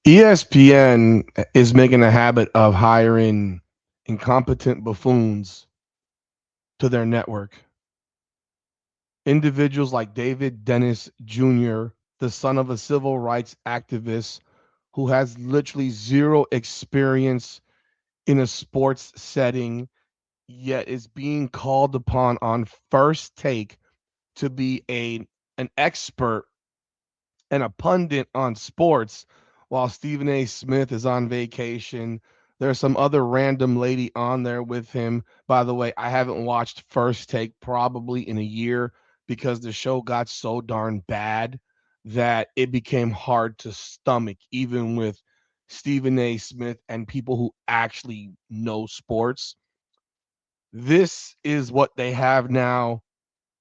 ESPN is making a habit of hiring incompetent buffoons to their network. Individuals like David Dennis Jr., the son of a civil rights activist who has literally zero experience in a sports setting, yet is being called upon on First Take to be an expert and a pundit on sports while Stephen A. Smith is on vacation. There's some other random lady on there with him. By the way, I haven't watched First Take probably in a year because the show got so darn bad that it became hard to stomach, even with Stephen A. Smith and people who actually know sports. This is what they have now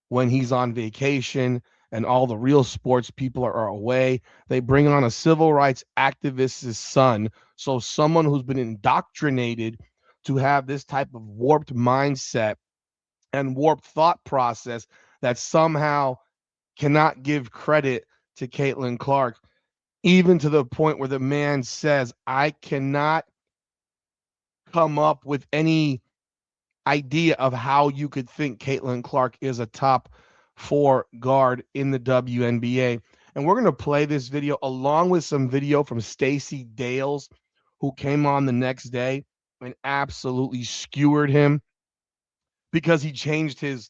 when he's on vacation and all the real sports people are away. They bring on a civil rights activist's son. So, someone who's been indoctrinated to have this type of warped mindset and warped thought process that somehow cannot give credit to Caitlin Clark, even to the point where the man says, I cannot come up with any idea of how you could think Caitlin Clark is a top four guard in the WNBA. And we're going to play this video along with some video from Stacey Dales, who came on the next day and absolutely skewered him because he changed his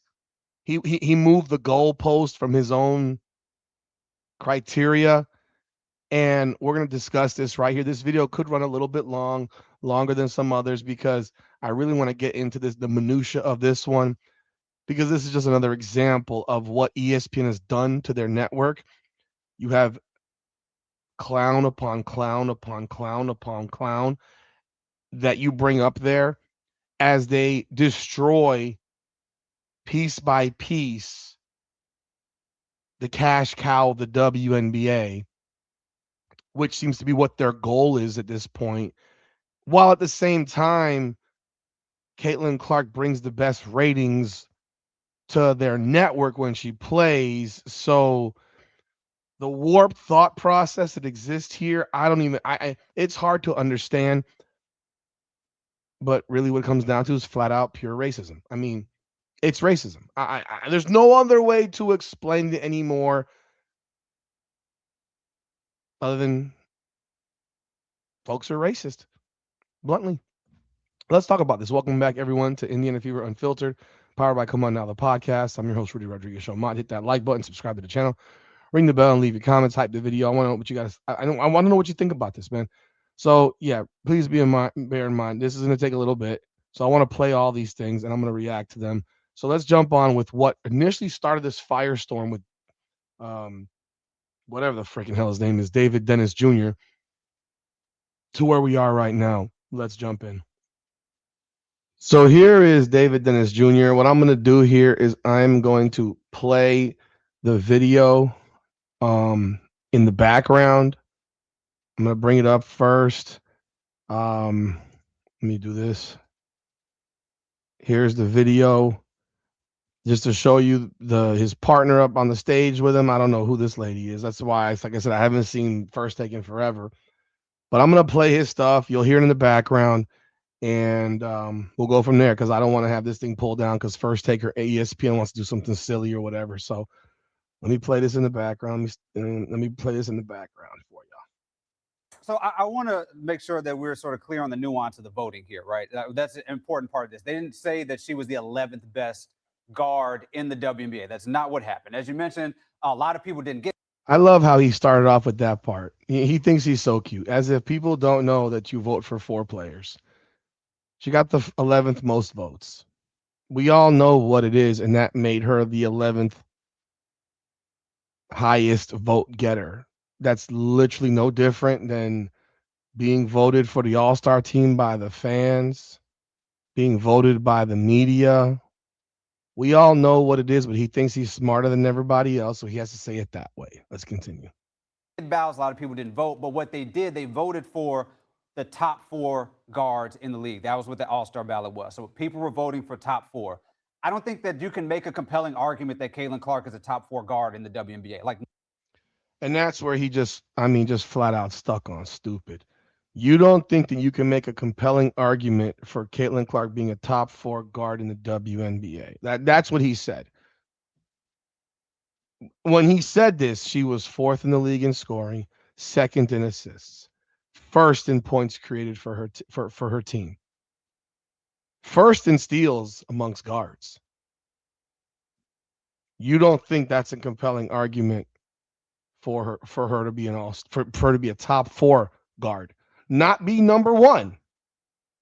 he moved the goalpost from his own criteria. And we're going to discuss this right here. This video could run a little bit longer than some others because I really want to get into the minutia of this one, because this is just another example of what ESPN has done to their network. You have clown upon clown upon clown upon clown that you bring up there as they destroy piece by piece the cash cow of the WNBA, which seems to be what their goal is at this point. While at the same time, Caitlin Clark brings the best ratings to their network when she plays. So the warped thought process that exists here, I don't even I it's hard to understand, but really what it comes down to is flat out pure racism. I mean, it's racism. There's no other way to explain it anymore other than folks are racist, bluntly. Let's talk about this. Welcome back, everyone, to Indiana Fever Unfiltered, powered by Come On Now, the podcast. I'm your host, Rudy Rodriguez Show. Hit that like button, subscribe to the channel, ring the bell, and leave your comments. Hype the video. I want to know what you guys. I want to know what you think about this, man. So yeah, please bear in mind, this is going to take a little bit. So I want to play all these things, and I'm going to react to them. So let's jump on with what initially started this firestorm with, whatever the freaking hell his name is, David Dennis Jr., to where we are right now. Let's jump in. So here is David Dennis Jr. What I'm going to do here is I'm going to play the video in the background. I'm going to bring it up first. Let me do this. Here's the video just to show you his partner up on the stage with him. I don't know who this lady is. That's why, like I said, I haven't seen First Take in forever. But I'm going to play his stuff. You'll hear it in the background. And we'll go from there because I don't want to have this thing pulled down because First Take or ESPN wants to do something silly or whatever. So let me play this in the background. Let me play this in the background for y'all. So I want to make sure that we're sort of clear on the nuance of the voting here, right? That's an important part of this. They didn't say that she was the 11th best guard in the WNBA. That's not what happened. As you mentioned, a lot of people didn't get. I love how he started off with that part. He thinks he's so cute, as if people don't know that you vote for 4 players. She got the 11th most votes. We all know what it is, and that made her the 11th highest vote getter. That's literally no different than being voted for the All-Star team by the fans, being voted by the media. We all know what it is, but he thinks he's smarter than everybody else, so he has to say it that way. Let's continue. Ballots, a lot of people didn't vote, but what they did, they voted for the top 4 guards in the league. That was what the All-Star ballot was. So people were voting for top 4. I don't think that you can make a compelling argument that Caitlin Clark is a top 4 guard in the WNBA. And that's where he just, I mean, just flat out stuck on stupid. You don't think that you can make a compelling argument for Caitlin Clark being a top 4 guard in the WNBA. That's what he said. When he said this, she was fourth in the league in scoring, second in assists, first in points created for for her team, first in steals amongst guards. You don't think that's a compelling argument for her to be for her to be a top 4 guard, not be number 1,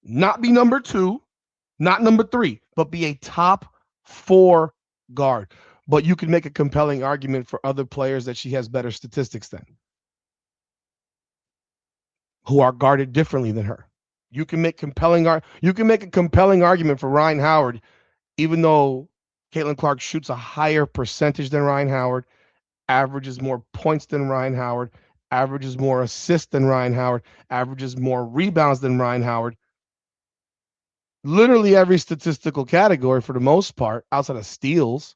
not be number 2, not number 3, but be a top 4 guard. But you can make a compelling argument for other players that she has better statistics than, who are guarded differently than her. You can make a compelling argument for Ryan Howard, even though Caitlin Clark shoots a higher percentage than Ryan Howard, averages more points than Ryan Howard, averages more assists than Ryan Howard, averages more rebounds than Ryan Howard. Literally every statistical category for the most part, outside of steals.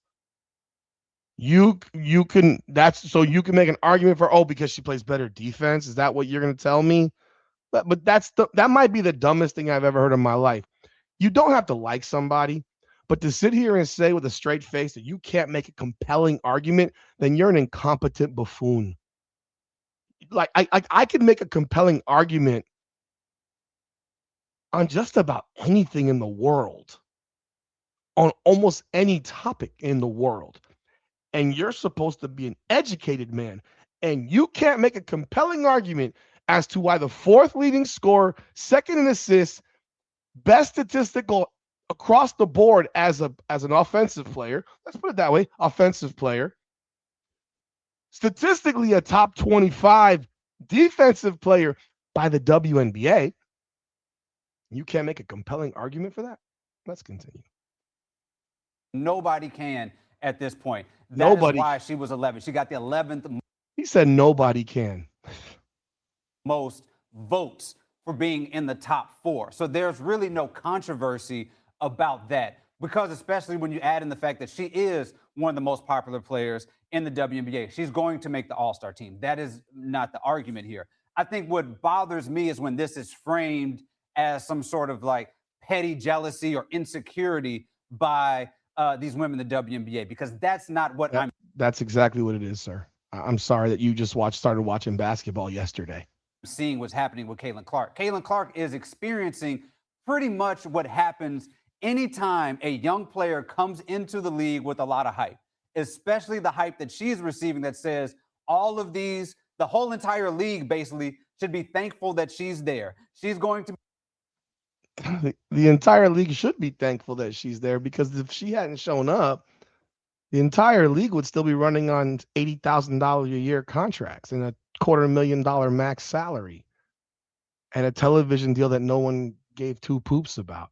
You can you can make an argument for, oh, because she plays better defense. Is that what you're going to tell me? But that might be the dumbest thing I've ever heard in my life. You don't have to like somebody, but to sit here and say with a straight face that you can't make a compelling argument, then you're an incompetent buffoon. Like I could make a compelling argument on just about anything in the world, on almost any topic in the world. And you're supposed to be an educated man, and you can't make a compelling argument as to why the fourth leading scorer, second in assists, best statistical across the board as an offensive player, let's put it that way, offensive player, statistically a top 25 defensive player by the WNBA, you can't make a compelling argument for that? Let's continue. Nobody can at this point. Nobody. That is why she was 11. She got the 11th. He said nobody can. Most votes for being in the top 4. So there's really no controversy about that, because especially when you add in the fact that she is one of the most popular players in the WNBA. She's going to make the All-Star team. That is not the argument here. I think what bothers me is when this is framed as some sort of like petty jealousy or insecurity by these women in the WNBA, because that's not what That's exactly what it is, sir. I'm sorry that you just started watching basketball yesterday. Seeing what's happening with Caitlin Clark. Caitlin Clark is experiencing pretty much what happens anytime a young player comes into the league with a lot of hype, especially the hype that she's receiving that says all of these, the whole entire league basically should be thankful that she's there. She's going to the entire league should be thankful that she's there, because if she hadn't shown up, the entire league would still be running on $80,000 a year contracts and a $250,000 max salary and a television deal that no one gave two poops about.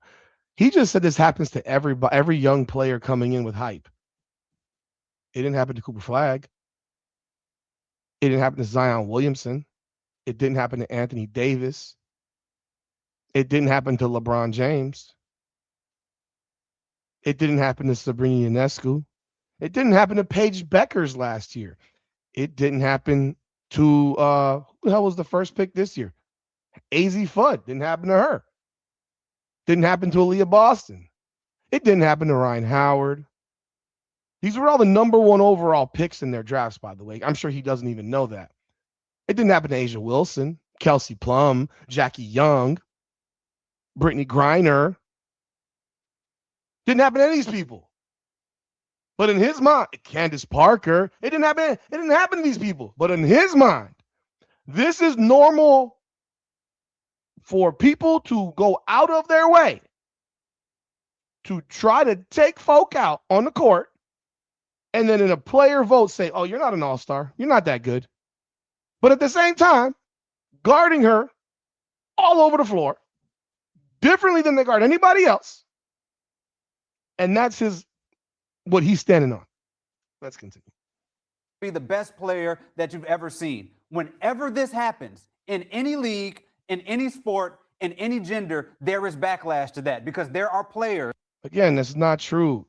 He just said this happens to every young player coming in with hype. It didn't happen to Cooper Flagg. It didn't happen to Zion Williamson. It didn't happen to Anthony Davis. It didn't happen to LeBron James. It didn't happen to Sabrina Ionescu. It didn't happen to Paige Beckers last year. It didn't happen to who the hell was the first pick this year? AZ Fudd. Didn't happen to her. Didn't happen to Aaliyah Boston. It didn't happen to Ryan Howard. These were all the number 1 overall picks in their drafts, by the way. I'm sure he doesn't even know that. It didn't happen to Asia Wilson, Kelsey Plum, Jackie Young, Brittany Griner. Didn't happen to any of these people. But in his mind, Candace Parker, it didn't happen to these people. But in his mind, this is normal for people to go out of their way to try to take folk out on the court, and then in a player vote say, oh, you're not an all-star. You're not that good. But at the same time, guarding her all over the floor, differently than they guard anybody else. And that's what he's standing on. Let's continue. Be the best player that you've ever seen. Whenever this happens in any league, in any sport, in any gender, there is backlash to that, because there are players. Again, that's not true.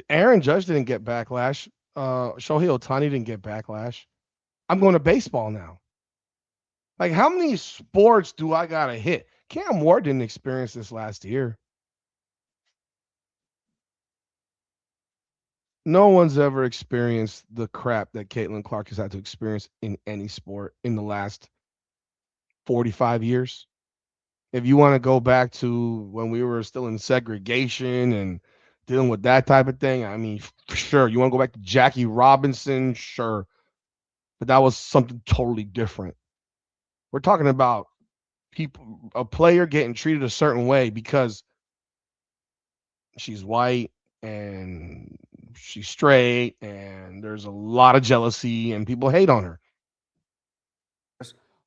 Aaron Judge didn't get backlash. Shohei Ohtani didn't get backlash. I'm going to baseball now. Like, how many sports do I got to hit? Cam Ward didn't experience this last year. No one's ever experienced the crap that Caitlin Clark has had to experience in any sport in the last 45 years. If you want to go back to when we were still in segregation and dealing with that type of thing, I mean, sure. You want to go back to Jackie Robinson? Sure. But that was something totally different. We're talking about people, a player getting treated a certain way because she's white and she's straight and there's a lot of jealousy and people hate on her.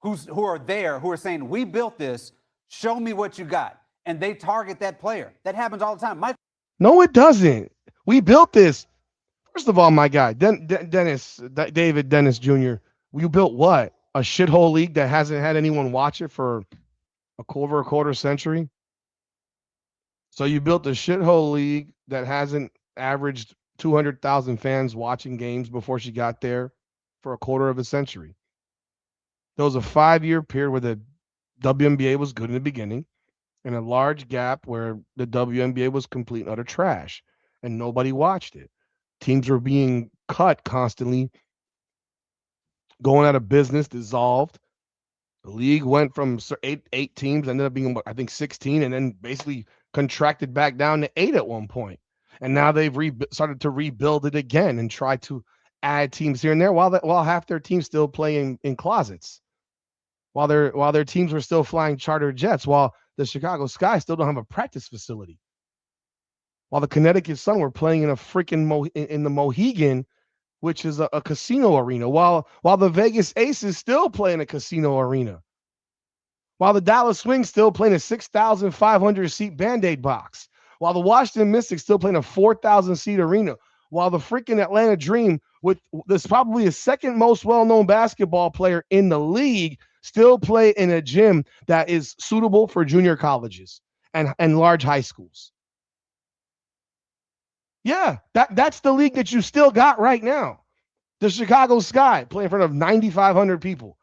Who are there, who are saying, we built this, show me what you got. And they target that player. That happens all the time. No, it doesn't. We built this. First of all, my guy, David Dennis Jr., you built what? A shithole league that hasn't had anyone watch it for a quarter century? So you built a shithole league that hasn't averaged 200,000 fans watching games before she got there for a quarter of a century. There was a 5-year period where the WNBA was good in the beginning and a large gap where the WNBA was complete and utter trash and nobody watched it. Teams were being cut constantly, going out of business, dissolved. The league went from eight teams, ended up being, I think, 16, and then basically contracted back down to 8 at one point. And now they've started to rebuild it again and try to add teams here and there while half their teams still play in closets, while their teams were still flying charter jets, while the Chicago Sky still don't have a practice facility, while the Connecticut Sun were playing in a freaking in the Mohegan, which is a casino arena, while the Vegas Aces still play in a casino arena, while the Dallas Wings still playing a 6,500 seat Band-Aid box, while the Washington Mystics still playing a 4,000 seat arena, while the freaking Atlanta Dream, with this probably a second most well-known basketball player in the league, still play in a gym that is suitable for junior colleges and large high schools. Yeah, that's the league that you still got right now. The Chicago Sky play in front of 9,500 people.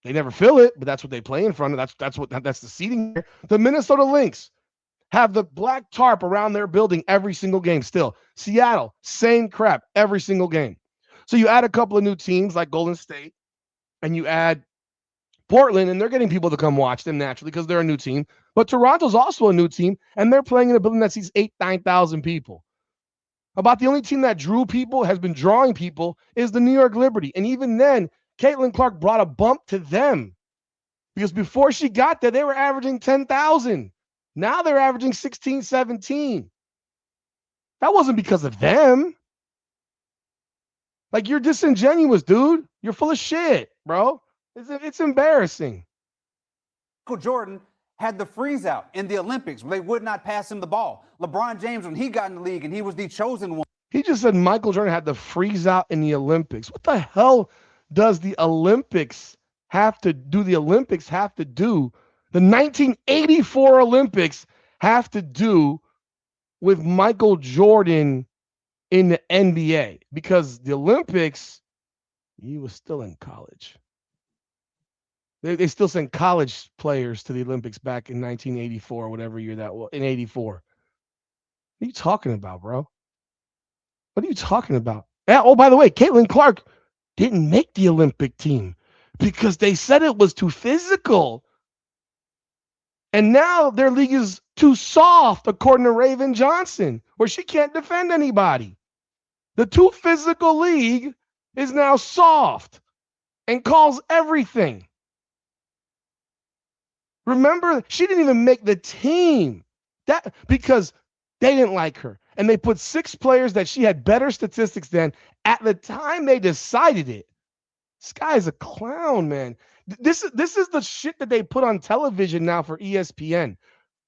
They never fill it, but that's what they play in front of. That's the seating there. The Minnesota Lynx have the black tarp around their building every single game still. Seattle, same crap every single game. So you add a couple of new teams like Golden State, and you add Portland, and they're getting people to come watch them naturally because they're a new team. But Toronto's also a new team, and they're playing in a building that seats 9,000 people. About the only team that drew people, has been drawing people, is the New York Liberty. And even then, Caitlin Clark brought a bump to them because before she got there, they were averaging 10,000. Now they're averaging 16, 17. That wasn't because of them. Like, you're disingenuous, dude. You're full of shit, bro. It's embarrassing. Michael Jordan had the freeze out in the Olympics where they would not pass him the ball. LeBron James, when he got in the league and he was the chosen one. He just said Michael Jordan had the freeze out in the Olympics. What the hell does the Olympics have to do? The 1984 Olympics have to do with Michael Jordan in the NBA? Because the Olympics, he was still in college. They still sent college players to the Olympics back in 1984, whatever year that was, in 84. What are you talking about, bro? What are you talking about? Oh, by the way, Caitlin Clark didn't make the Olympic team because they said it was too physical. And now their league is too soft, according to Raven Johnson, where she can't defend anybody. The too physical league is now soft and calls everything. Remember, she didn't even make the team because they didn't like her. And they put 6 players that she had better statistics than at the time they decided it. This guy's a clown, man. This is the shit that they put on television now for ESPN.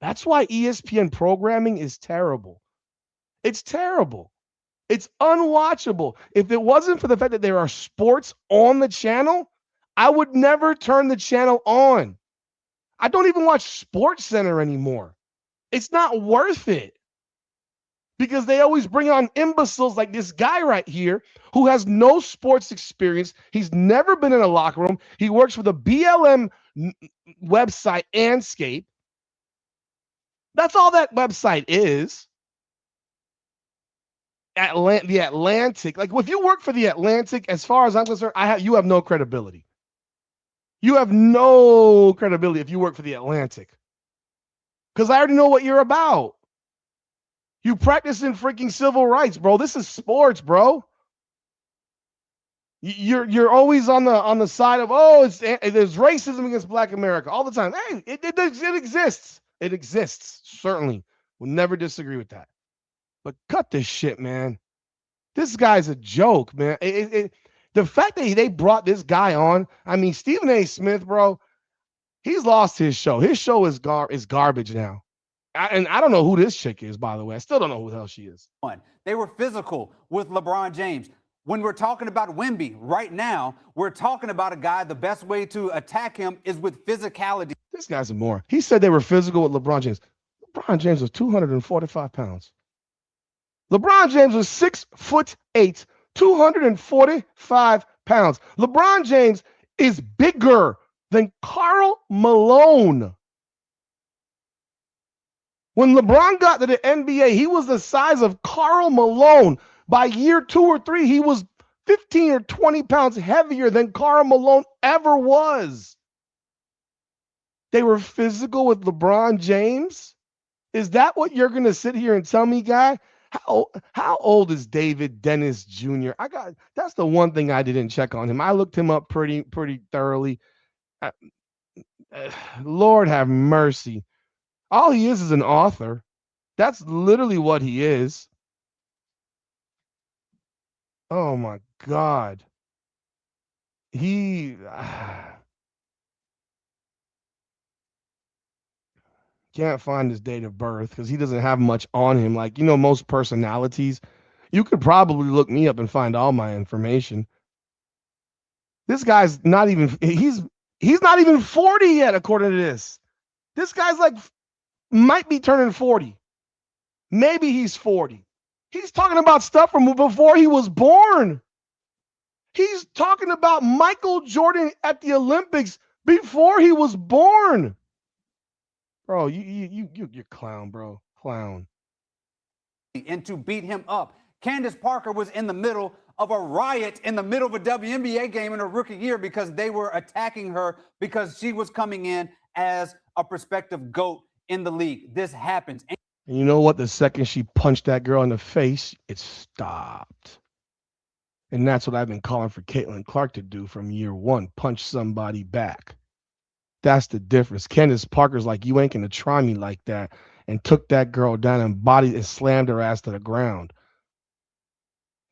That's why ESPN programming is terrible. It's terrible. It's unwatchable. If it wasn't for the fact that there are sports on the channel, I would never turn the channel on. I don't even watch Sports Center anymore. It's not worth it. because they always bring on imbeciles like this guy right here who has no sports experience. He's never been in a locker room. He works for the BLM website, Anscape. That's all that website is. The Atlantic. Like, if you work for the Atlantic, as far as I'm concerned, you have no credibility. You have no credibility if you work for the Atlantic. Because I already know what you're about. You practice in freaking civil rights, bro. This is sports, bro. You're always on the side of, there's racism against Black America all the time. Hey, it exists. It exists, certainly. We'll never disagree with that. But cut this shit, man. This guy's a joke, man. The fact that they brought this guy on, I mean, Stephen A. Smith, bro, he's lost his show. His show is garbage now. And I don't know who this chick is, by the way. I still don't know who the hell she is. They were physical with LeBron James. When we're talking about Wemby right now, we're talking about a guy, the best way to attack him is with physicality. This guy's a moron. He said they were physical with LeBron James. LeBron James was 245 pounds. LeBron James was 6'8", 245 pounds. LeBron James is bigger than Karl Malone. When LeBron got to the NBA, he was the size of Karl Malone. By year 2 or 3, he was 15 or 20 pounds heavier than Karl Malone ever was. They were physical with LeBron James? Is that what you're going to sit here and tell me, guy? How old is David Dennis Jr.? That's the one thing I didn't check on him. I looked him up pretty thoroughly. Lord have mercy. All he is an author. That's literally what he is. Oh my God. He can't find his date of birth because he doesn't have much on him. Like, most personalities, you could probably look me up and find all my information. This guy's not even, he's not even 40 yet, according to this. This guy's might be turning 40. Maybe he's 40. He's talking about stuff from before he was born. He's talking about Michael Jordan at the Olympics before he was born. Bro, you're clown, bro. Clown. And to beat him up. Candace Parker was in the middle of a riot in the middle of a WNBA game in her rookie year because they were attacking her because she was coming in as a prospective GOAT in the league. This happens. And you know what? The second she punched that girl in the face, it stopped. And that's what I've been calling for Caitlin Clark to do from year one, punch somebody back. That's the difference. Candace Parker's like, you ain't going to try me like that, and took that girl down and slammed her ass to the ground.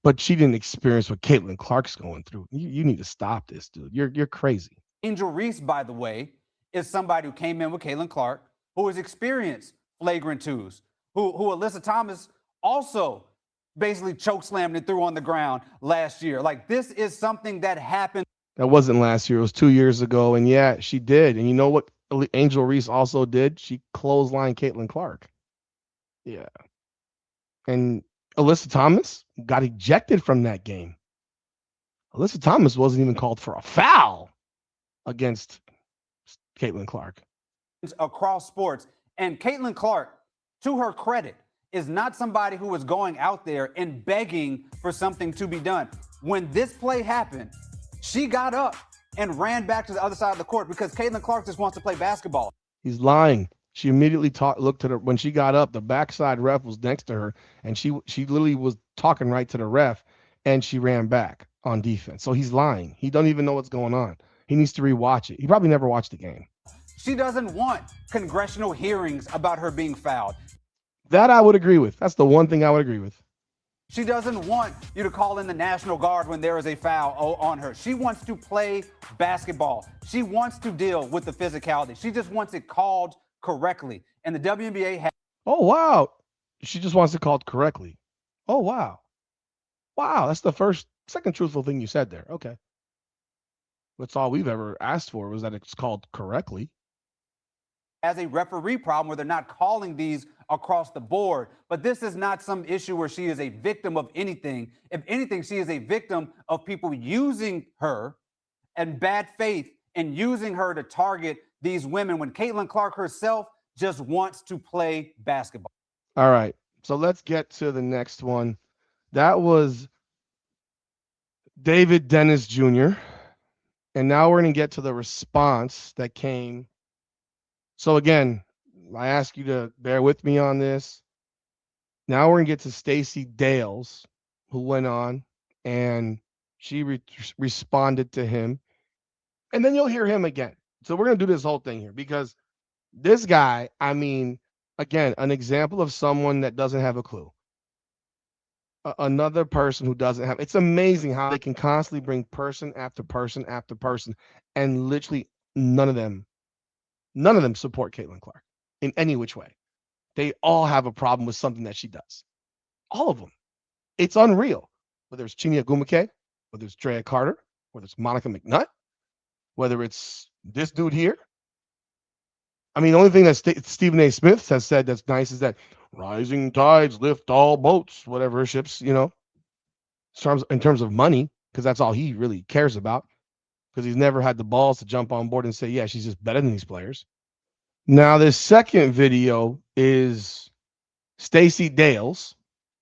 But she didn't experience what Caitlin Clark's going through. You need to stop this, dude. You're crazy. Angel Reese, by the way, is somebody who came in with Caitlin Clark, who has experienced flagrant twos, who Alyssa Thomas also basically chokeslammed and threw on the ground last year. Like, this is something that happened. That wasn't last year. It was 2 years ago. And yeah, she did. And you know what Angel Reese also did? She clotheslined Caitlin Clark. Yeah. And Alyssa Thomas got ejected from that game. Alyssa Thomas wasn't even called for a foul against Caitlin Clark. Across sports. And Caitlin Clark, to her credit, is not somebody who is going out there and begging for something to be done. When this play happened, she got up and ran back to the other side of the court because Caitlin Clark just wants to play basketball. He's lying. She immediately looked to her. When she got up, the backside ref was next to her, and she literally was talking right to the ref, and she ran back on defense. So he's lying. He don't even know what's going on. He needs to rewatch it. He probably never watched the game. She doesn't want congressional hearings about her being fouled. That I would agree with. That's the one thing I would agree with. She doesn't want you to call in the National Guard when there is a foul on her. She wants to play basketball. She wants to deal with the physicality. She just wants it called correctly. And the WNBA has. Oh, wow. She just wants it called correctly. Oh, wow. Wow. That's the second truthful thing you said there. Okay. That's all we've ever asked for, was that it's called correctly. As a referee problem where they're not calling these across the board. But this is not some issue where she is a victim of anything. If anything, she is a victim of people using her and bad faith and using her to target these women when Caitlin Clark herself just wants to play basketball. All right. So let's get to the next one. That was David Dennis Jr. And now we're going to get to the response that came. So again, I ask you to bear with me on this. Now we're going to get to Stacey Dales, who went on and she responded to him. And then you'll hear him again. So we're going to do this whole thing here because this guy, I mean, again, an example of someone that doesn't have a clue. Another person who doesn't have, it's amazing how they can constantly bring person after person after person, and literally none of them support Caitlin Clark in any which way. They all have a problem with something that she does. All of them. It's unreal. Whether it's Chinya Gumake, whether it's Drea Carter, whether it's Monica McNutt, whether it's this dude here. I mean, the only thing that Stephen A. Smith has said that's nice is that rising tides lift all boats, whatever ships, in terms of money, because that's all he really cares about, because he's never had the balls to jump on board and say, yeah, she's just better than these players. Now, this second video is Stacey Dales.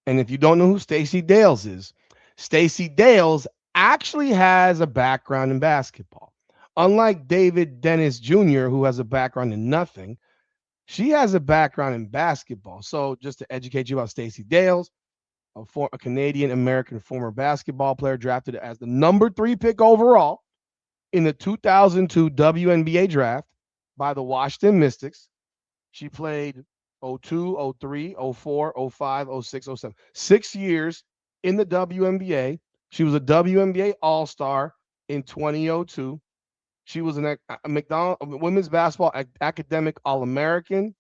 And if you don't know who Stacey Dales is, Stacey Dales actually has a background in basketball. Unlike David Dennis Jr., who has a background in nothing, she has a background in basketball. So just to educate you about Stacey Dales, a Canadian-American former basketball player drafted as the number 3 pick overall in the 2002 WNBA draft by the Washington Mystics. She played 02, 03, 04, 05, 06, 07. 6 years in the WNBA. She was a WNBA All-Star in 2002. She was a women's basketball academic All-American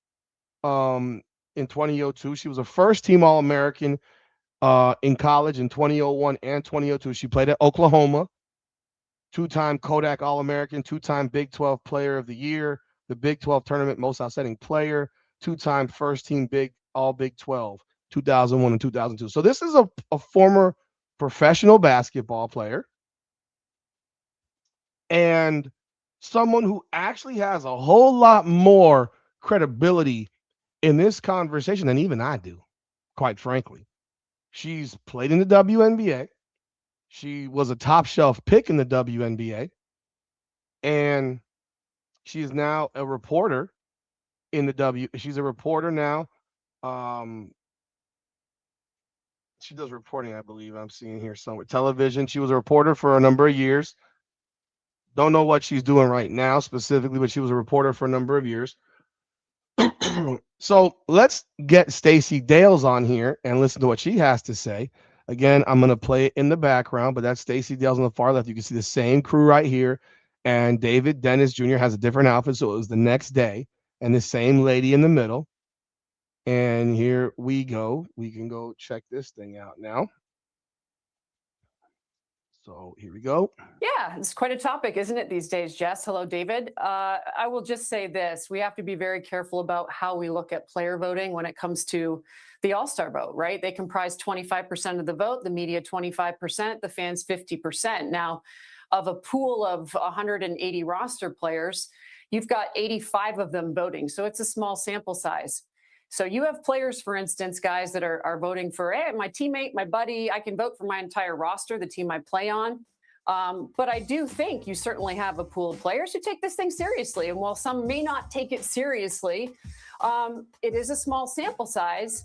in 2002. She was a first-team All-American in college in 2001 and 2002. She played at Oklahoma. 2-time Kodak All-American, 2-time Big 12 Player of the Year, the Big 12 Tournament Most Outstanding Player, 2-time First-Team All Big 12, 2001 and 2002. So this is a former professional basketball player and someone who actually has a whole lot more credibility in this conversation than even I do, quite frankly. She's played in the WNBA. She was a top shelf pick in the WNBA. And she is now a reporter in the She's a reporter now. She does reporting, I believe. I'm seeing here somewhere. Television. She was a reporter for a number of years. Don't know what she's doing right now specifically, but she was a reporter for a number of years. So let's get Stacey Dales on here and listen to what she has to say. Again, I'm going to play it in the background, but that's Stacey Dales on the far left. You can see the same crew right here. And David Dennis Jr. has a different outfit, so it was the next day. And the same lady in the middle. And here we go. We can go check this thing out now. So here we go. Yeah, it's quite a topic, isn't it, these days, Jess? Hello, David. I will just say this. We have to be very careful about how we look at player voting when it comes to the All-Star vote, right? They comprise 25% of the vote, the media 25%, the fans 50%. Now, of a pool of 180 roster players, you've got 85 of them voting. So it's a small sample size. So you have players, for instance, guys that are voting for, hey, my teammate, my buddy, I can vote for my entire roster, the team I play on. But I do think you certainly have a pool of players who take this thing seriously. And while some may not take it seriously, it is a small sample size.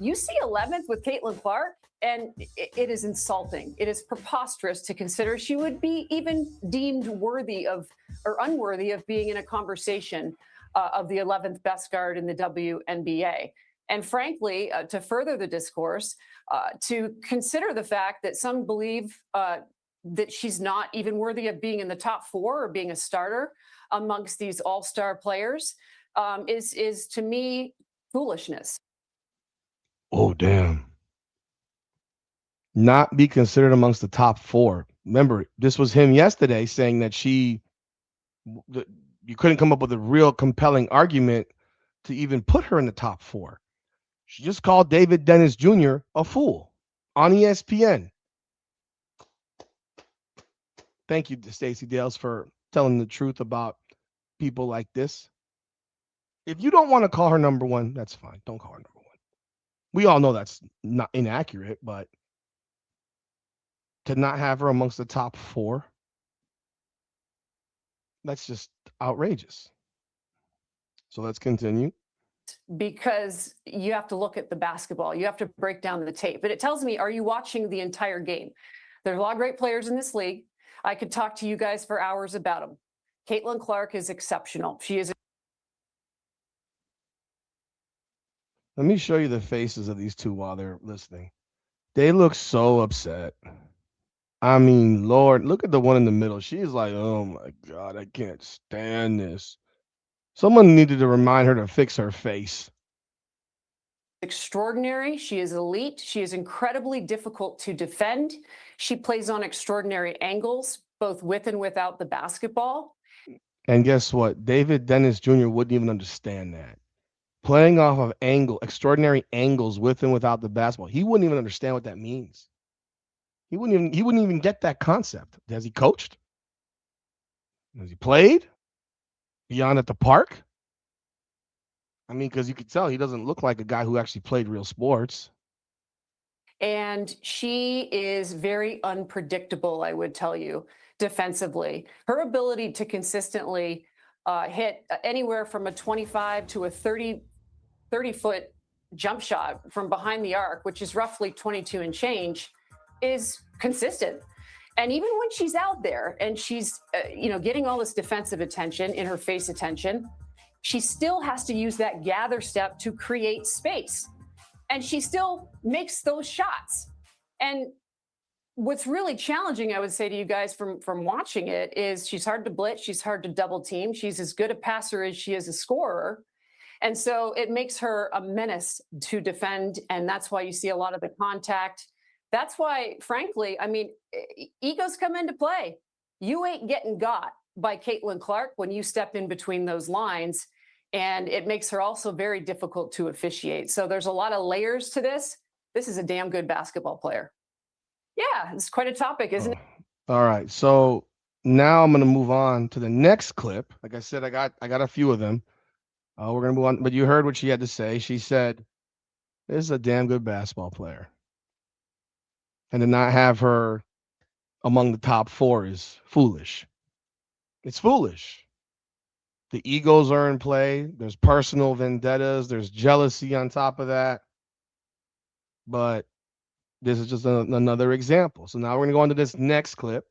You see 11th with Caitlin Clark, and it is insulting. It is preposterous to consider she would be even deemed worthy of or unworthy of being in a conversation of the 11th best guard in the WNBA. And frankly, to further the discourse, to consider the fact that some believe that she's not even worthy of being in the top 4 or being a starter amongst these all-star players is to me foolishness. Oh, damn. Not be considered amongst the top 4. Remember, this was him yesterday saying that you couldn't come up with a real compelling argument to even put her in the top 4. She just called David Dennis Jr. a fool on ESPN. Thank you, Stacey Dales, for telling the truth about people like this. If you don't want to call her number 1, that's fine. Don't call her number 1. We all know that's not inaccurate, but to not have her amongst the top 4, that's just outrageous. So let's continue. Because you have to look at the basketball. You have to break down the tape. But it tells me, are you watching the entire game? There's a lot of great players in this league. I could talk to you guys for hours about them. Caitlin Clark is exceptional. She is. Let me show you the faces of these two while they're listening. They look so upset. I mean, Lord, look at the one in the middle. She's like, oh my God, I can't stand this. Someone needed to remind her to fix her face. Extraordinary. She is elite. She is incredibly difficult to defend. She plays on extraordinary angles, both with and without the basketball. And guess what? David Dennis Jr. wouldn't even understand that. Playing off of extraordinary angles with and without the basketball. He wouldn't even understand what that means. He wouldn't even get that concept. Has he coached? Has he played? Beyond at the park? I mean, because you could tell he doesn't look like a guy who actually played real sports. And she is very unpredictable, I would tell you, defensively. Her ability to consistently hit anywhere from a 25 to a 30-foot jump shot from behind the arc, which is roughly 22 and change, is consistent. And even when she's out there and she's, getting all this defensive attention, in her face attention, she still has to use that gather step to create space. And she still makes those shots. And what's really challenging, I would say to you guys from watching it, is she's hard to blitz. She's hard to double team. She's as good a passer as she is a scorer. And so it makes her a menace to defend. And that's why you see a lot of the contact. That's why, frankly, I mean, egos come into play. You ain't getting got by Caitlin Clark when you step in between those lines. And it makes her also very difficult to officiate. So there's a lot of layers to this. This is a damn good basketball player. Yeah, it's quite a topic, isn't it? All right. So now I'm going to move on to the next clip. Like I said, I got a few of them. We're going to move on. But you heard what she had to say. She said, this is a damn good basketball player. And to not have her among the top 4 is foolish. It's foolish. The egos are in play. There's personal vendettas. There's jealousy on top of that. But this is just another example. So now we're going to go on to this next clip.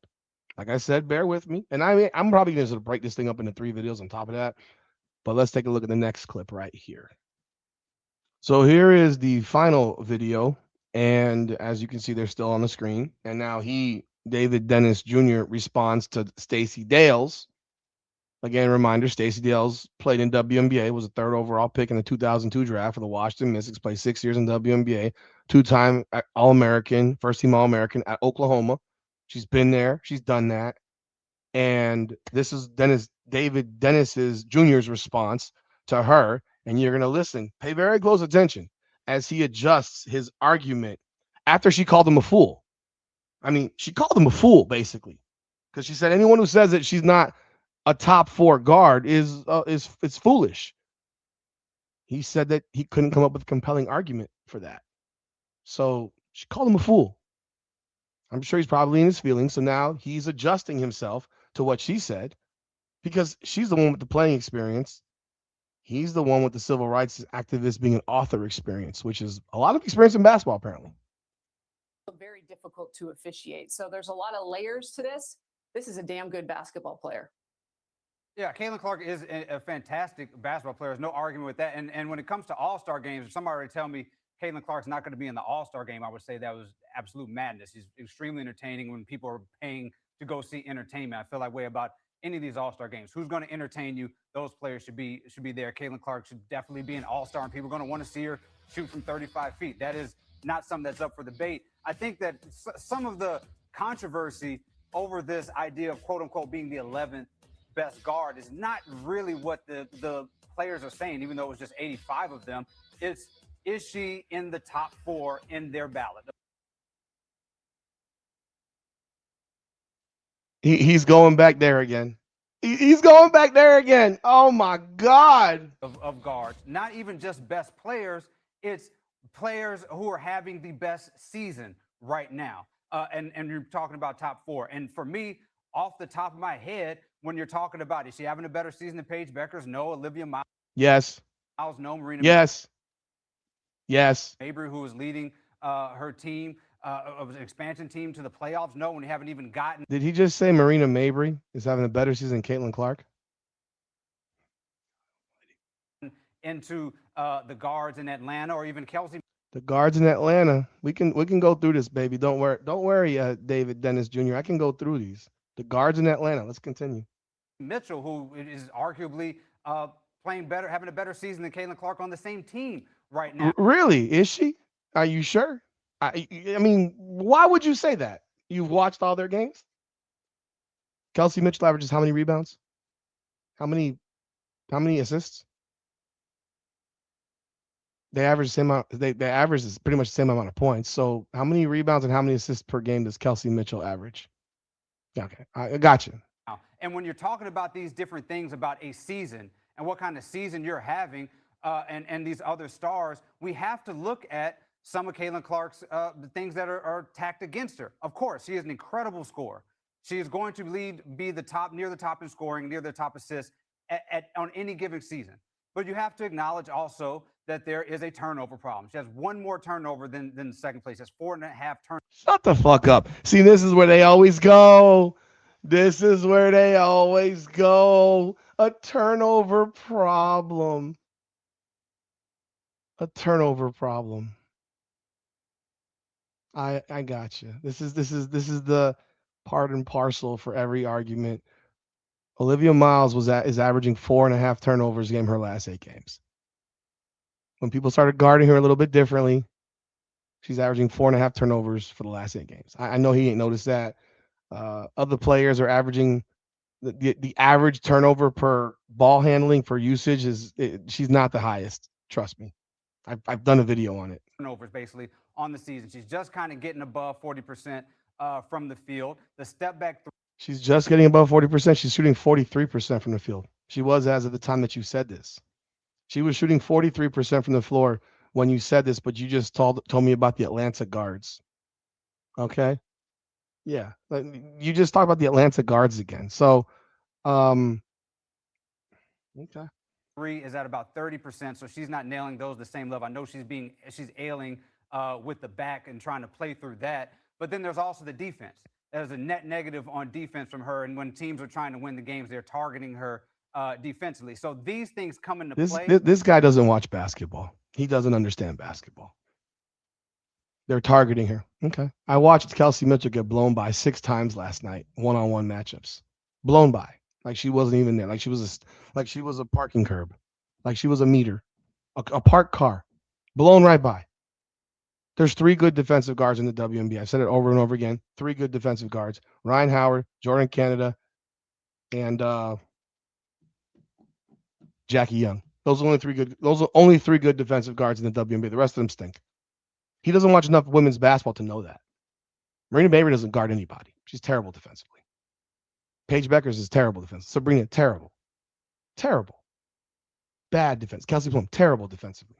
Like I said, bear with me. And I'm probably going to break this thing up into 3 videos on top of that. But let's take a look at the next clip right here. So here is the final video. And as you can see, they're still on the screen. And now David Dennis Jr. responds to Stacey Dales. Again, reminder, Stacey Dales played in WNBA, was a 3rd overall pick in the 2002 draft for the Washington Mystics, played 6 years in WNBA, 2-time All-American, first-team All-American at Oklahoma. She's been there. She's done that. And this is David Dennis Jr.'s response to her. And you're going to listen. Pay very close attention as he adjusts his argument after she called him a fool. I mean, she called him a fool, basically, because she said anyone who says that she's not a top 4 guard is foolish. He said that he couldn't come up with a compelling argument for that. So she called him a fool. I'm sure he's probably in his feelings. So now he's adjusting himself to what she said because she's the one with the playing experience. He's the one with the civil rights activist being an author experience, which is a lot of experience in basketball, apparently. Very difficult to officiate. So there's a lot of layers to this. This is a damn good basketball player. Yeah, Caitlin Clark is a fantastic basketball player. There's no argument with that. And when it comes to all-star games, if somebody were to tell me Caitlin Clark's not going to be in the all-star game, I would say that was absolute madness. He's extremely entertaining when people are paying to go see entertainment. I feel that way about any of these all-star games. Who's going to entertain you? Those players should be there. Caitlin Clark should definitely be an all-star, and people are going to want to see her shoot from 35 feet. That is not something that's up for debate. I think that some of the controversy over this idea of quote-unquote being the 11th best guard is not really what the players are saying, even though it was just 85 of them, is she in the top 4 in their ballot? He's going back there again. He's going back there again. Oh my God. Of guards, not even just best players, it's players who are having the best season right now. And you're talking about top 4. And for me, off the top of my head, when you're talking about, is she having a better season than Paige Beckers? No. Olivia Miles? Yes. No. Marina? Yes. Yes. Mabry, who is leading her team, of an expansion team, to the playoffs? No, when you haven't even gotten. Did he just say Marina Mabry is having a better season than Caitlin Clark? Into the guards in Atlanta, or even Kelsey. The guards in Atlanta. We can go through this, baby. Don't worry, David Dennis Jr. I can go through these. The guards in Atlanta. Let's continue. Mitchell, who is arguably playing better, having a better season than Caitlin Clark on the same team right now. Really? Is she? Are you sure? I mean, why would you say that? You've watched all their games? Kelsey Mitchell averages how many rebounds? How many assists? They average the same amount. They average is pretty much the same amount of points. So how many rebounds and how many assists per game does Kelsey Mitchell average? Okay, I got you. And when you're talking about these different things about a season and what kind of season you're having, and these other stars, we have to look at some of Caitlin Clark's the things that are tacked against her. Of course, she is an incredible scorer. She is going to be the top, near the top in scoring, near the top assists on any given season. But you have to acknowledge also that there is a turnover problem. She has one more turnover than second place. She has 4.5 turnovers. Shut the fuck up. See, this is where they always go. This is where they always go. A turnover problem. A turnover problem. I got you. This is the part and parcel for every argument. Olivia Miles is averaging 4.5 turnovers a game her last 8 games. When people started guarding her a little bit differently, she's averaging 4.5 turnovers for the last 8 games. I know he ain't noticed that. Other players are averaging the average turnover per ball handling for usage she's not the highest. Trust me. I've done a video on it. Turnovers basically on the season. She's just kind of getting above 40% from the field. The step back. She's just getting above 40%. She's shooting 43% from the field. She was as of the time that you said this. She was shooting 43% from the floor when you said this, but you just told me about the Atlanta guards. Okay? Yeah. You just talked about the Atlanta guards again. So, okay. 3 is at about 30%, so she's not nailing those the same level. I know she's ailing with the back and trying to play through that. But then there's also the defense. There's a net negative on defense from her, and when teams are trying to win the games, they're targeting her defensively. So these things come into play. This guy doesn't watch basketball. He doesn't understand basketball. They're targeting her. Okay. I watched Kelsey Mitchell get blown by 6 times last night, one-on-one matchups. Blown by. Like she wasn't even there. Like she was a parking curb. Like she was a meter. A parked car. Blown right by. There's 3 good defensive guards in the WNBA. I've said it over and over again. 3 good defensive guards. Ryan Howard, Jordan Canada, and Jackie Young. Those are only 3 good defensive guards in the WNBA. The rest of them stink. He doesn't watch enough women's basketball to know that. Marina Mabry doesn't guard anybody. She's terrible defensively. Paige Beckers is terrible defense. Sabrina, terrible. Terrible. Bad defense. Kelsey Plum, terrible defensively.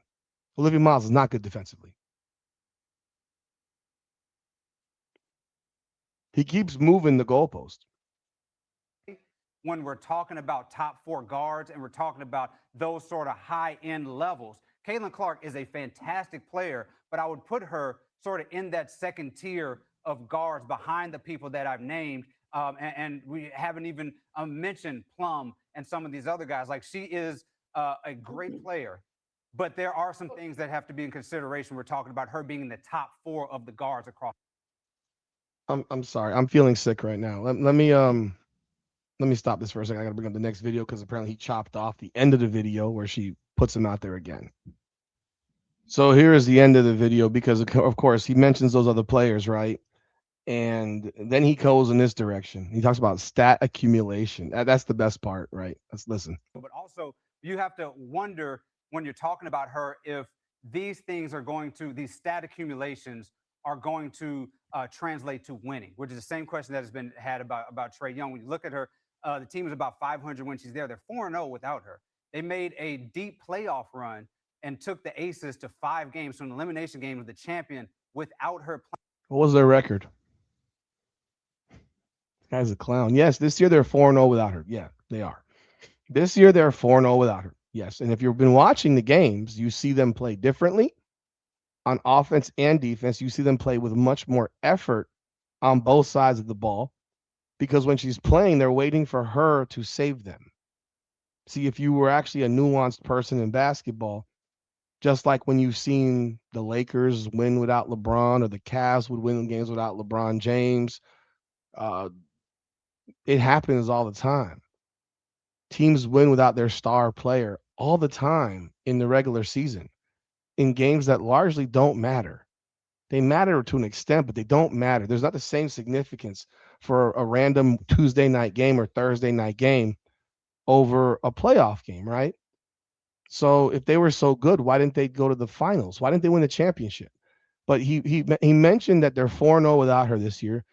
Olivia Miles is not good defensively. He keeps moving the goalpost. When we're talking about top 4 guards and we're talking about those sort of high-end levels, Caitlin Clark is a fantastic player, but I would put her sort of in that second tier of guards behind the people that I've named. And we haven't even mentioned Plum and some of these other guys. Like, she is a great player, but there are some things that have to be in consideration. We're talking about her being in the top 4 of the guards across. I'm sorry. I'm feeling sick right now. Let me stop this for a second. I got to bring up the next video because apparently he chopped off the end of the video where she puts him out there again. So here is the end of the video because, of course, he mentions those other players, right? And then he goes in this direction. He talks about stat accumulation. That's the best part, right? Let's listen. But also you have to wonder when you're talking about her if these things are going to, these stat accumulations are going to translate to winning, which is the same question that has been had about Trae Young. When you look at her, the team is about 500 when she's there. They're 4-0 without her. They made a deep playoff run and took the Aces to 5 games, so an elimination game with the champion without her playing. What was their record? This guy's a clown. Yes, this year they're 4-0 without her. Yeah, they are. This year they're 4-0 without her. Yes, and if you've been watching the games, you see them play differently on offense and defense. You see them play with much more effort on both sides of the ball because when she's playing, they're waiting for her to save them. See, if you were actually a nuanced person in basketball, just like when you've seen the Lakers win without LeBron or the Cavs would win games without LeBron James, it happens all the time. Teams win without their star player all the time in the regular season in games that largely don't matter. They matter to an extent, but they don't matter. There's not the same significance for a random Tuesday night game or Thursday night game over a playoff game, right? So if they were so good, why didn't they go to the finals? Why didn't they win the championship? But he mentioned that they're 4-0 without her this year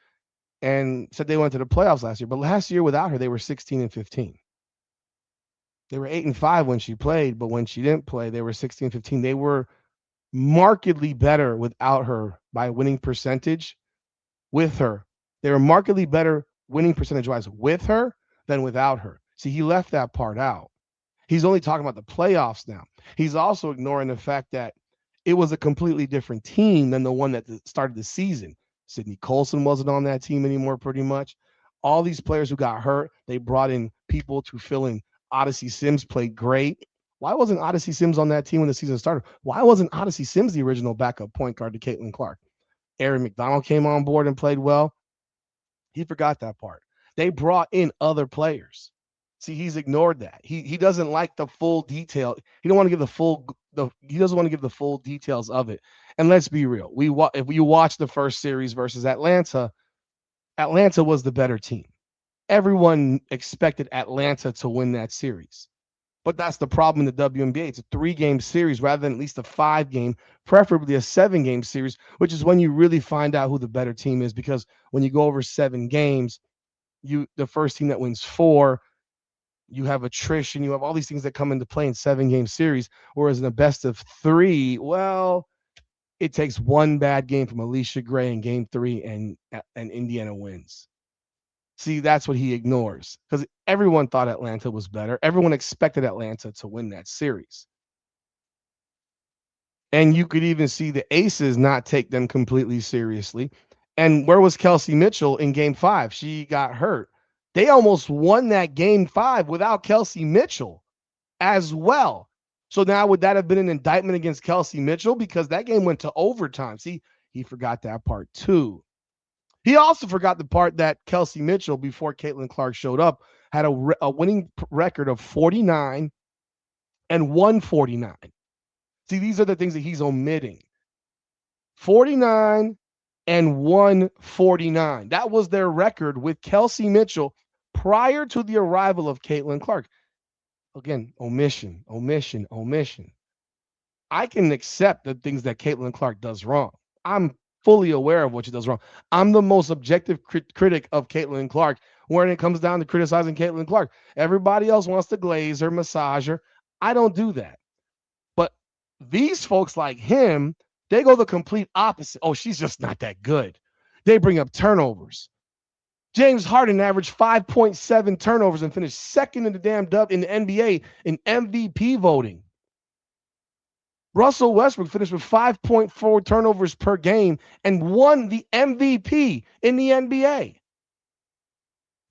and said they went to the playoffs last year. But last year without her, they were 16-15. They were 8-5 when she played, but when she didn't play, they were 16-15. They were markedly better without her by winning percentage with her. They were markedly better winning percentage-wise with her than without her. See, he left that part out. He's only talking about the playoffs now. He's also ignoring the fact that it was a completely different team than the one that started the season. Sydney Colson wasn't on that team anymore, pretty much. All these players who got hurt, they brought in people to fill in. Odyssey Sims played great. Why wasn't Odyssey Sims on that team when the season started? Why wasn't Odyssey Sims the original backup point guard to Caitlin Clark? Aaron McDonald came on board and played well. He forgot that part. They brought in other players. See, he's ignored that. He doesn't like the full detail. He don't want to give he doesn't want to give the full details of it. And let's be real. If you watch the first series versus Atlanta, Atlanta was the better team. Everyone expected Atlanta to win that series. But that's the problem in the WNBA. It's a 3-game series rather than at least a 5-game, preferably a 7-game series, which is when you really find out who the better team is. Because when you go over 7 games, the first team that wins 4, you have attrition, you have all these things that come into play in 7-game series. Whereas in a best of 3, well, it takes one bad game from Alicia Gray in game 3 and Indiana wins. See, that's what he ignores because everyone thought Atlanta was better. Everyone expected Atlanta to win that series. And you could even see the Aces not take them completely seriously. And where was Kelsey Mitchell in game 5? She got hurt. They almost won that game 5 without Kelsey Mitchell as well. So now would that have been an indictment against Kelsey Mitchell? Because that game went to overtime. See, he forgot that part too. He also forgot the part that Kelsey Mitchell, before Caitlin Clark showed up, had a winning record of 49 and 149. See, these are the things that he's omitting. 49 and 149. That was their record with Kelsey Mitchell prior to the arrival of Caitlin Clark. Again, omission. I can accept the things that Caitlin Clark does wrong. I'm fully aware of what she does wrong. I'm the most objective critic of Caitlin Clark when it comes down to criticizing Caitlin Clark. Everybody else wants to glaze her, massage her. I don't do that. But these folks like him, they go the complete opposite. Oh, she's just not that good. They bring up turnovers. James Harden averaged 5.7 turnovers and finished second in the damn dub in the NBA in MVP voting. Russell Westbrook finished with 5.4 turnovers per game and won the MVP in the NBA.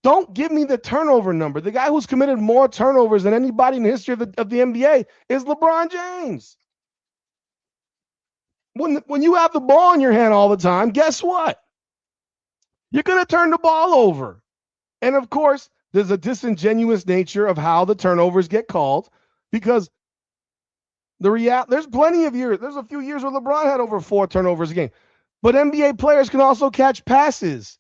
Don't give me the turnover number. The guy who's committed more turnovers than anybody in the history of the NBA is LeBron James. When you have the ball in your hand all the time, guess what? You're going to turn the ball over. And of course, there's a disingenuous nature of how the turnovers get called because there's plenty of years. There's a few years where LeBron had over 4 turnovers a game. But NBA players can also catch passes.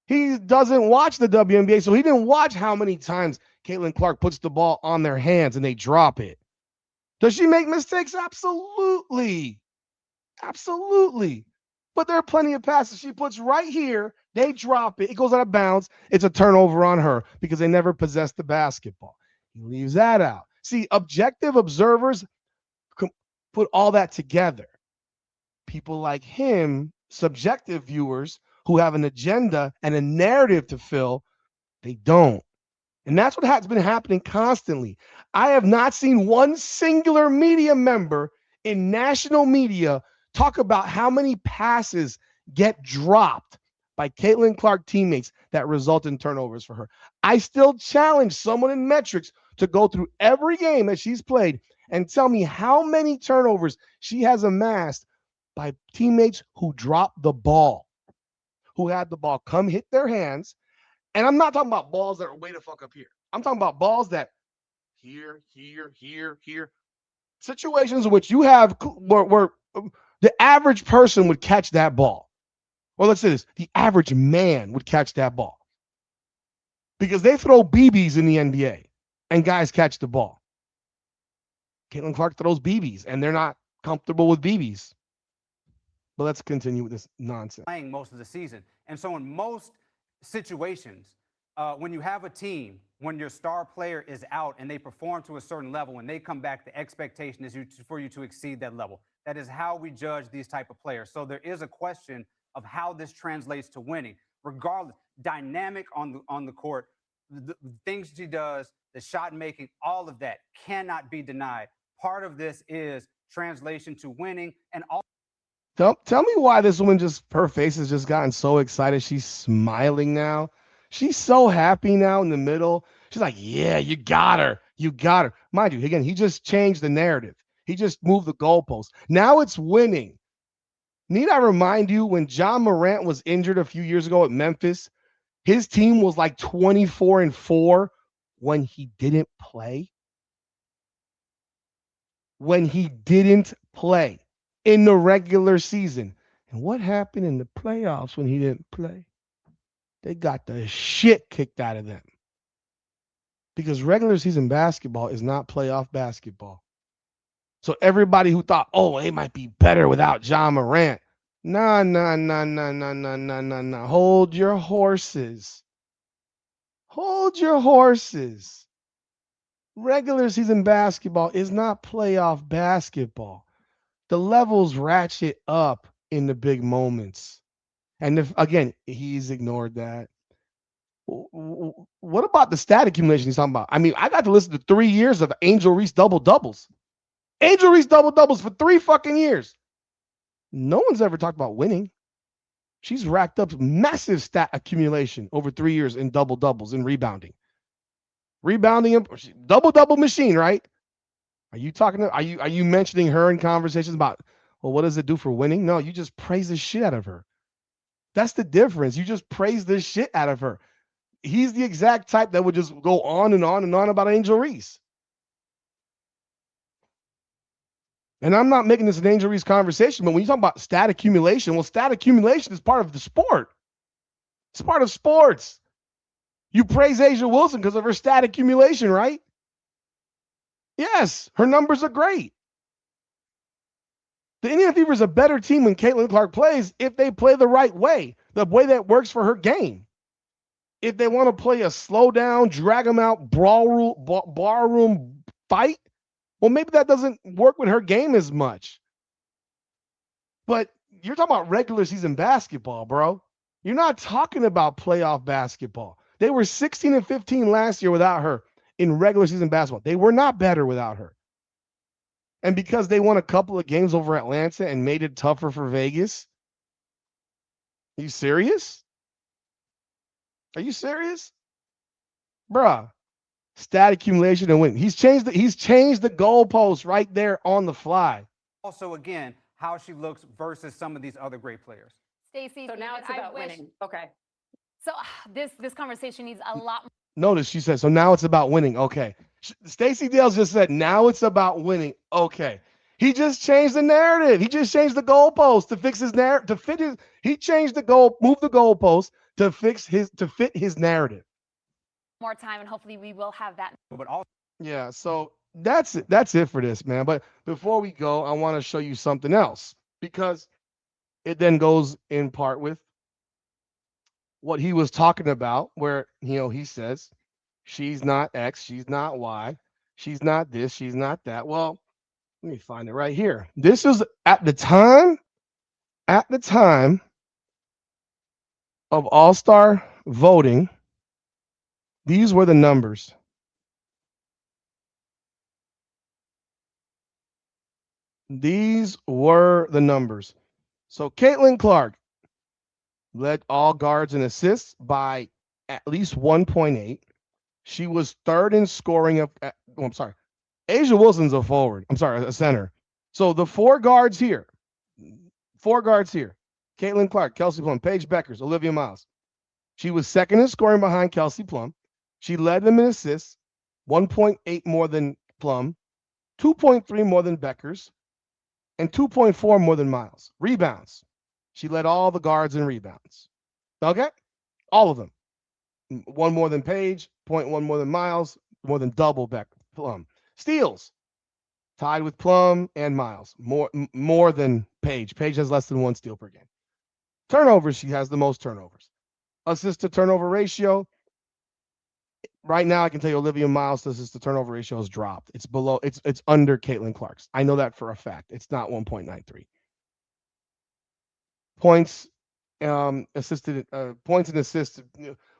He doesn't watch the WNBA, so he didn't watch how many times Caitlin Clark puts the ball on their hands and they drop it. Does she make mistakes? Absolutely. Absolutely. But there are plenty of passes she puts right here. They drop it. It goes out of bounds. It's a turnover on her because they never possessed the basketball. He leaves that out. See, objective observers put all that together. People like him, subjective viewers who have an agenda and a narrative to fill, they don't. And that's what has been happening constantly. I have not seen one singular media member in national media talk about how many passes get dropped by Caitlin Clark teammates that result in turnovers for her. I still challenge someone in metrics to go through every game that she's played and tell me how many turnovers she has amassed by teammates who dropped the ball, who had the ball come hit their hands. And I'm not talking about balls that are way the fuck up here. I'm talking about balls that here. Situations in which you have where the average person would catch that ball. Or let's say this, the average man would catch that ball. Because they throw BBs in the NBA and guys catch the ball. Caitlin Clark throws BBs and they're not comfortable with BBs. But let's continue with this nonsense. Playing most of the season. And so in most situations, when you have a team, when your star player is out and they perform to a certain level, when they come back, the expectation is for you to exceed that level. That is how we judge these type of players. So there is a question of how this translates to winning. Regardless, dynamic on the court, the things she does, the shot making, all of that cannot be denied. Part of this is translation to winning, and all. Tell me why this woman her face has just gotten so excited. She's smiling now. She's so happy now in the middle. She's like, yeah, you got her. You got her. Mind you, again, he just changed the narrative. He just moved the goalpost. Now it's winning. Need I remind you, when John Morant was injured a few years ago at Memphis, his team was like 24-4 when he didn't play. When he didn't play in the regular season. And what happened in the playoffs when he didn't play? They got the shit kicked out of them. Because regular season basketball is not playoff basketball. So everybody who thought, oh, they might be better without John Morant. Nah. Hold your horses. Hold your horses. Regular season basketball is not playoff basketball. The levels ratchet up in the big moments. And again, he's ignored that. What about the stat accumulation he's talking about? I mean, I got to listen to 3 years of Angel Reese double-doubles. Angel Reese double-doubles for 3 fucking years. No one's ever talked about winning. She's racked up massive stat accumulation over 3 years in double-doubles and rebounding. Rebounding, double-double machine, right? Are you mentioning her in conversations about, well, what does it do for winning? No, you just praise the shit out of her. That's the difference. You just praise the shit out of her. He's the exact type that would just go on and on and on about Angel Reese. And I'm not making this an Angel Reese conversation, but when you talk about stat accumulation, well, stat accumulation is part of the sport. It's part of sports. You praise A'ja Wilson because of her stat accumulation, right? Yes, her numbers are great. The Indiana Fever is a better team when Caitlin Clark plays if they play the right way, the way that works for her game. If they want to play a slow down, drag them out, barroom fight, well, maybe that doesn't work with her game as much. But you're talking about regular season basketball, bro. You're not talking about playoff basketball. They were 16-15 last year without her in regular season basketball. They were not better without her. And because they won a couple of games over Atlanta and made it tougher for Vegas. Are you serious? Are you serious? Bruh. Stat accumulation and win. He's changed the goalpost right there on the fly. Also, again, how she looks versus some of these other great players. Stacey, So now it's about winning. Okay. So this conversation needs a lot more. Notice she said, so now it's about winning. Okay. Stacey Dales just said, now it's about winning. Okay. He just changed the narrative. He just changed the goalpost to fix his narrative, he changed the goal, moved the goalpost to fit his narrative. more time, and hopefully we will have that. But also, Yeah, so that's it. That's it for this, man. But before we go, I want to show you something else because it then goes in part with what he was talking about, where he says she's not X, she's not Y, she's not this, she's not that. Well, let me find it right here. This is at the time of All-Star voting. These were the numbers. These were the numbers. So Caitlin Clark led all guards and assists by at least 1.8. She was third in scoring I'm sorry. Asia Wilson's a forward. I'm sorry, a center. So the four guards here. Caitlin Clark, Kelsey Plum, Paige Beckers, Olivia Miles. She was second in scoring behind Kelsey Plum. She led them in assists, 1.8 more than Plum, 2.3 more than Beckers, and 2.4 more than Miles. Rebounds. She led all the guards in rebounds. Okay? All of them. One more than Paige, 0.1 more than Miles, more than double Plum. Steals. Tied with Plum and Miles. More than Paige. Paige has less than one steal per game. Turnovers, she has the most turnovers. Assist to turnover ratio. Right now, I can tell you Olivia Miles' assist to turnover ratio has dropped. It's below, it's under Caitlin Clark's. I know that for a fact. It's not 1.93. Points, assisted, points and assists,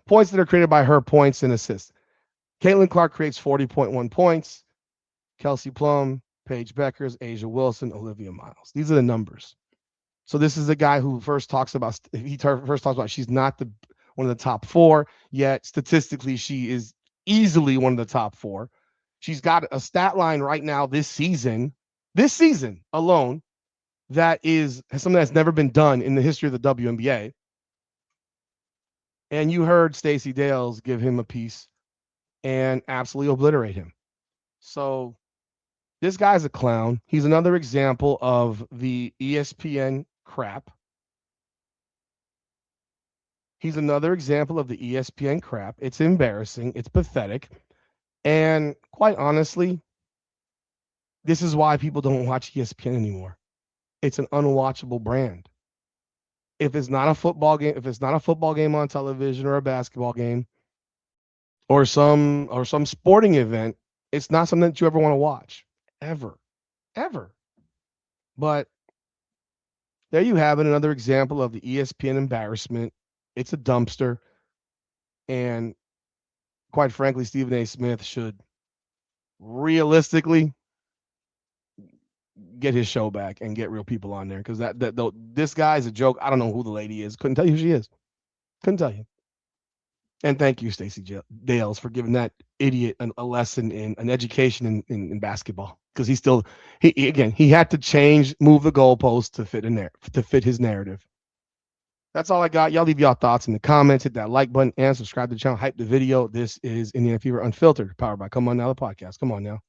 points that are created by her, points and assists. Caitlin Clark creates 40.1 points. Kelsey Plum, Paige Beckers, Asia Wilson, Olivia Miles. These are the numbers. So this is a guy who first talks about she's not one of the top four, yet statistically she is easily one of the top four. She's got a stat line right now this season alone, that is something that's never been done in the history of the WNBA. And you heard Stacey Dales give him a piece and absolutely obliterate him. So this guy's a clown. He's another example of the ESPN crap. He's another example of the ESPN crap. It's embarrassing. It's pathetic. And quite honestly, this is why people don't watch ESPN anymore. It's an unwatchable brand. If it's not a football game on television or a basketball game or some sporting event, it's not something that you ever want to watch. Ever. But there you have it, another example of the ESPN embarrassment. It's a dumpster. And quite frankly, Stephen A. Smith should realistically get his show back and get real people on there, because this guy is a joke. I don't know who the lady is. Couldn't tell you who she is. Couldn't tell you. And thank you, Stacey Dales, for giving that idiot a lesson in an education in basketball, because he had to move the goalpost to fit his narrative. That's all I got. Y'all leave y'all thoughts in the comments. Hit that like button and subscribe to the channel. Hype the video. This is Indiana Fever Unfiltered, powered by Come On Now, the podcast. Come on now.